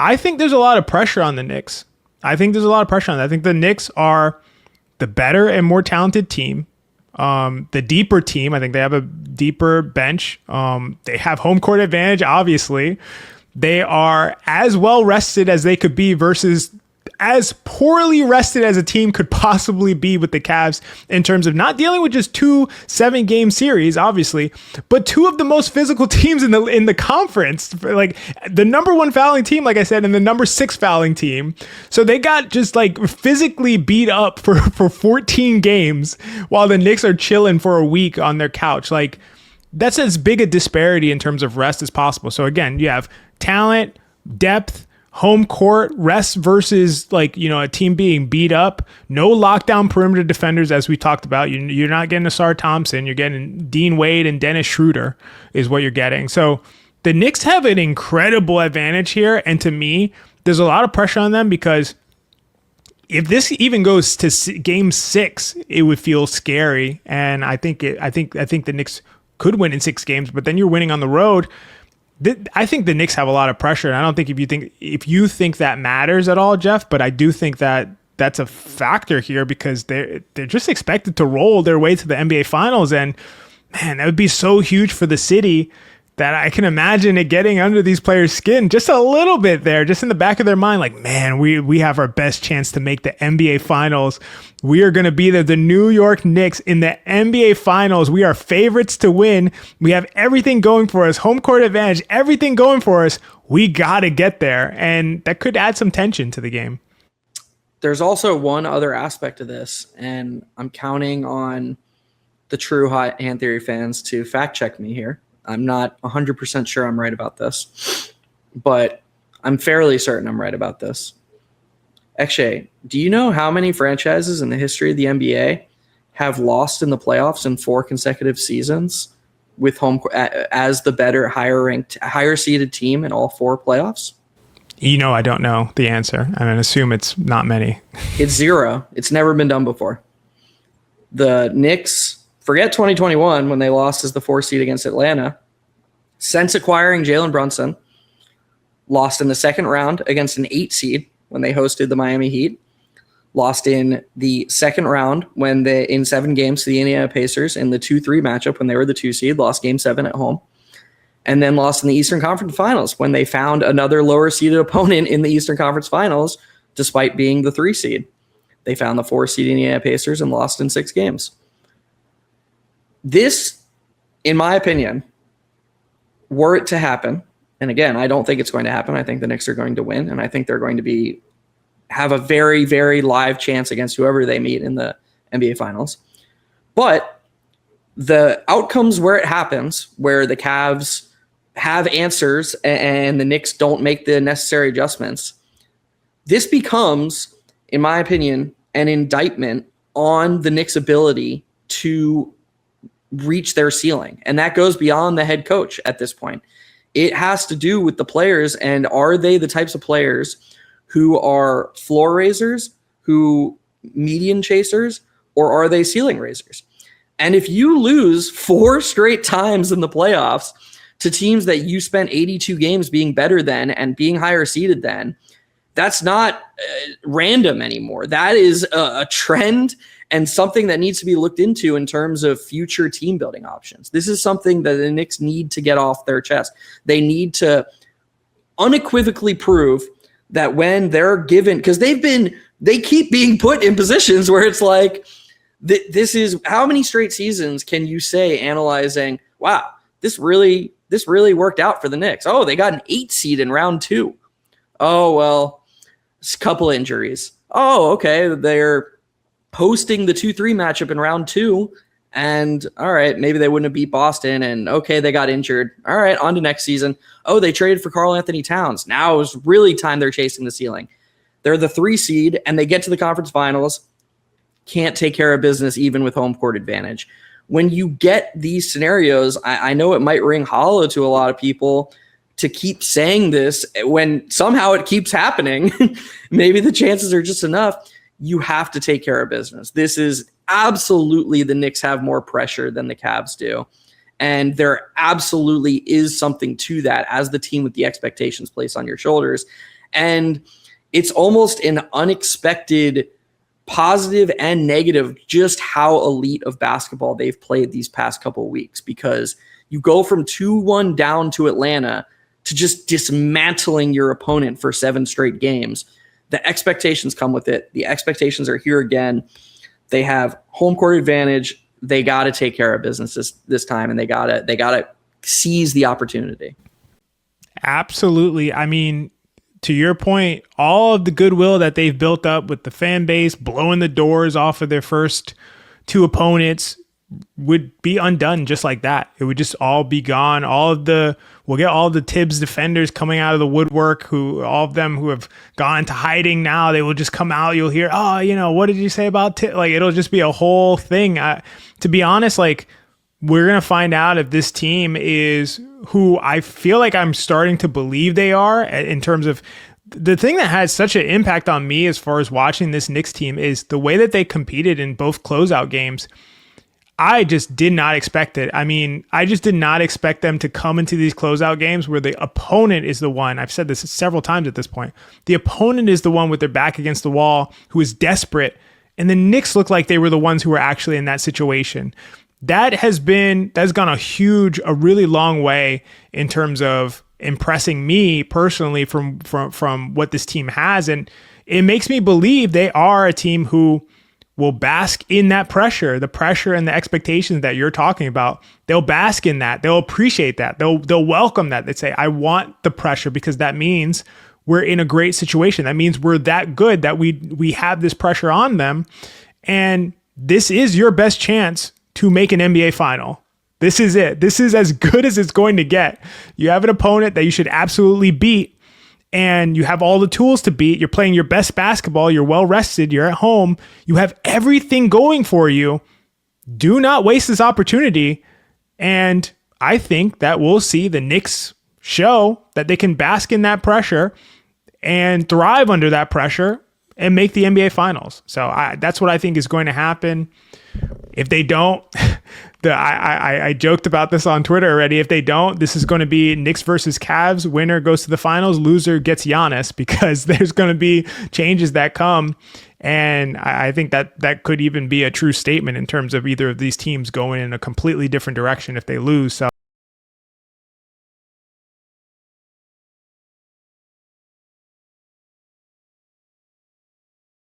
I think there's a lot of pressure on the Knicks. I think the Knicks are the better and more talented team. The deeper team. I think they have a deeper bench. They have home court advantage, obviously. They are as well rested as they could be versus as poorly rested as a team could possibly be with the Cavs in terms of not dealing with just 2 7-game series, obviously, but 2 of the most physical teams in the conference, like the number 1 fouling team, like I said, and the number 6 fouling team. So they got just like physically beat up for 14 games while the Knicks are chilling for a week on their couch. Like that's as big a disparity in terms of rest as possible. So again, you have talent, depth, home court, rest versus like, a team being beat up. No lockdown perimeter defenders, as we talked about. You're not getting Asar Thompson. You're getting Dean Wade and Dennis Schroeder is what you're getting. So the Knicks have an incredible advantage here. And to me, there's a lot of pressure on them because if this even goes to game 6, it would feel scary. And I think the Knicks could win in 6 games, but then you're winning on the road. I think the Knicks have a lot of pressure, and I don't think if you think that matters at all, Geoff, but I do think that that's a factor here because they're just expected to roll their way to the NBA Finals, and man, that would be so huge for the city that I can imagine it getting under these players' skin just a little bit there, just in the back of their mind, like, man, we have our best chance to make the NBA Finals. We are going to be the New York Knicks in the NBA Finals. We are favorites to win. We have everything going for us, home court advantage, everything going for us. We got to get there, and that could add some tension to the game. There's also one other aspect to this, and I'm counting on the true hot hand theory fans to fact check me here. I'm not 100% sure I'm right about this, but I'm fairly certain I'm right about this. Akshay, do you know how many franchises in the history of the NBA have lost in the playoffs in 4 consecutive seasons with home as the better, higher ranked, higher seeded team in all 4 playoffs? I don't know the answer. I'm going to assume it's not many. It's 0. It's never been done before. The Knicks, forget 2021 when they lost as the 4 seed against Atlanta. Since acquiring Jalen Brunson, lost in the second round against an 8 seed when they hosted the Miami Heat. Lost in the second round when they in 7 games to the Indiana Pacers in the 2-3 matchup when they were the 2 seed. Lost game 7 at home. And then lost in the Eastern Conference Finals when they found another lower seeded opponent in the Eastern Conference Finals despite being the 3 seed. They found the 4 seed Indiana Pacers and lost in 6 games. This, in my opinion, were it to happen, and again, I don't think it's going to happen. I think the Knicks are going to win, and I think they're going to have a very, very live chance against whoever they meet in the NBA Finals. But the outcomes where it happens, where the Cavs have answers and the Knicks don't make the necessary adjustments, this becomes, in my opinion, an indictment on the Knicks' ability to reach their ceiling. And that goes beyond the head coach at this point. It has to do with the players, and are they the types of players who are floor raisers, who median chasers, or are they ceiling raisers? And if you lose 4 straight times in the playoffs to teams that you spent 82 games being better than and being higher seeded than, that's not random anymore. That is a trend and something that needs to be looked into in terms of future team building options. This is something that the Knicks need to get off their chest. They need to unequivocally prove that when they're given, because they keep being put in positions where it's like, this is, how many straight seasons can you say analyzing, wow, this really worked out for the Knicks. Oh, they got an 8 seed in round 2. Oh, well, a couple injuries. Oh, okay, they're hosting the 2-3 matchup in round 2, and all right, maybe they wouldn't have beat Boston, and okay, they got injured. All right, on to next season. Oh, they traded for Karl Anthony Towns. Now is really time they're chasing the ceiling. They're the 3 seed, and they get to the conference finals, can't take care of business even with home court advantage. When you get these scenarios, I know it might ring hollow to a lot of people to keep saying this when somehow it keeps happening. Maybe the chances are just enough. You have to take care of business. This is absolutely, the Knicks have more pressure than the Cavs do. And there absolutely is something to that as the team with the expectations placed on your shoulders. And it's almost an unexpected positive and negative just how elite of basketball they've played these past couple of weeks, because you go from 2-1 down to Atlanta to just dismantling your opponent for 7 straight games. The expectations come with it. The expectations are here again. They have home court advantage. They got to take care of business this time, and they got to seize the opportunity. Absolutely. I mean, to your point, all of the goodwill that they've built up with the fan base, blowing the doors off of their first 2 opponents, would be undone just like that. It would just all be gone. We'll get all the Tibbs defenders coming out of the woodwork, all of them who have gone into hiding now, they will just come out. You'll hear, what did you say about Tibbs? Like, it'll just be a whole thing. To be honest, like, we're going to find out if this team is who I feel like I'm starting to believe they are, in terms of the thing that had such an impact on me as far as watching this Knicks team is the way that they competed in both closeout games. I just did not expect it. I mean, I just did not expect them to come into these closeout games where the opponent is the one. I've said this several times at this point. The opponent is the one with their back against the wall who is desperate. And the Knicks looked like they were the ones who were actually in that situation. That has gone a really long way in terms of impressing me personally from what this team has. And it makes me believe they are a team who will bask in that pressure, the pressure and the expectations that you're talking about. They'll bask in that. They'll appreciate that. They'll welcome that. They say, I want the pressure because that means we're in a great situation. That means we're that good that we have this pressure on them. And this is your best chance to make an NBA final. This is it. This is as good as it's going to get. You have an opponent that you should absolutely beat, and you have all the tools to beat. You're playing your best basketball. You're well rested. You're at home. You have everything going for you. Do not waste this opportunity. And I think that we'll see the Knicks show that they can bask in that pressure and thrive under that pressure and make the NBA Finals. So that's what I think is going to happen. If they don't, I joked about this on Twitter already. If they don't, this is going to be Knicks versus Cavs. Winner goes to the finals. Loser gets Giannis, because there's going to be changes that come. And I think that could even be a true statement in terms of either of these teams going in a completely different direction if they lose. So